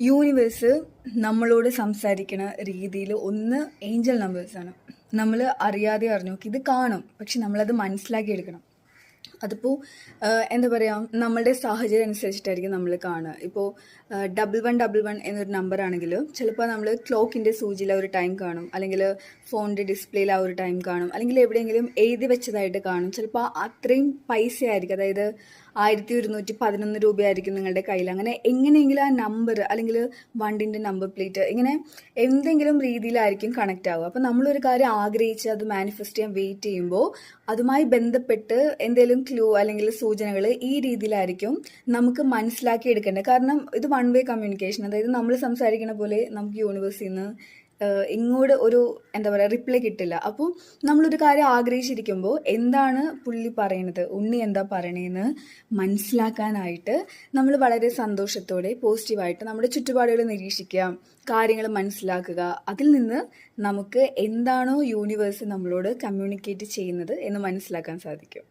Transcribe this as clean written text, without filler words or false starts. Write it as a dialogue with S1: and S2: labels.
S1: Universe നമ്മളോട് സംസാരിക്കുന്ന രീതിയിൽ ഒന്ന് ഏഞ്ചൽ നമ്പേഴ്സാണ്. നമ്മൾ അറിയാതെ അറിഞ്ഞു ഇത് കാണും, പക്ഷെ നമ്മളത് മനസ്സിലാക്കിയെടുക്കണം. അതിപ്പോൾ എന്താ പറയുക, നമ്മളുടെ സാഹചര്യം അനുസരിച്ചിട്ടായിരിക്കും നമ്മൾ കാണുക. ഇപ്പോൾ 1111 എന്നൊരു നമ്പർ ആണെങ്കിൽ ചിലപ്പോൾ നമ്മൾ ക്ലോക്കിൻ്റെ സൂചിയിൽ ആ ഒരു ടൈം കാണും, അല്ലെങ്കിൽ ഫോണിൻ്റെ ഡിസ്പ്ലേയിൽ ആ ഒരു ടൈം കാണും, അല്ലെങ്കിൽ എവിടെയെങ്കിലും എഴുതി വെച്ചതായിട്ട് കാണും. ചിലപ്പോൾ അത്രയും പൈസ ആയിരിക്കും, അതായത് 1111 രൂപയായിരിക്കും നിങ്ങളുടെ കയ്യിൽ. അങ്ങനെ എങ്ങനെയെങ്കിലും ആ നമ്പർ അല്ലെങ്കിൽ വണ്ടിൻ്റെ നമ്പർ പ്ലേറ്റ് ഇങ്ങനെ എന്തെങ്കിലും രീതിയിലായിരിക്കും കണക്റ്റ് ആവുക. അപ്പോൾ നമ്മളൊരു കാര്യം ആഗ്രഹിച്ച് അത് മാനിഫെസ്റ്റ് ചെയ്യാൻ വെയിറ്റ് ചെയ്യുമ്പോൾ അതുമായി ബന്ധപ്പെട്ട് എന്തെങ്കിലും ക്ലൂ അല്ലെങ്കിൽ സൂചനകൾ ഈ രീതിയിലായിരിക്കും നമുക്ക് മനസ്സിലാക്കി എടുക്കേണ്ടത്. കാരണം ഇത് വൺ വേ കമ്മ്യൂണിക്കേഷൻ, അതായത് നമ്മൾ സംസാരിക്കുന്ന പോലെ നമുക്ക് യൂണിവേഴ്സിൽ നിന്ന് ഇങ്ങോട്ട് ഒരു എന്താ പറയുക റിപ്ലൈ കിട്ടില്ല. അപ്പോൾ നമ്മളൊരു കാര്യം ആഗ്രഹിച്ചിരിക്കുമ്പോൾ എന്താണ് പുള്ളി പറയണത്, ഉണ്ണി എന്താ പറയണതെന്ന് മനസ്സിലാക്കാനായിട്ട് നമ്മൾ വളരെ സന്തോഷത്തോടെ പോസിറ്റീവായിട്ട് നമ്മുടെ ചുറ്റുപാടുകൾ നിരീക്ഷിക്കുക, കാര്യങ്ങൾ മനസ്സിലാക്കുക. അതിൽ നിന്ന് നമുക്ക് എന്താണോ യൂണിവേഴ്സ് നമ്മളോട് കമ്മ്യൂണിക്കേറ്റ് ചെയ്യുന്നത് എന്ന് മനസ്സിലാക്കാൻ സാധിക്കും.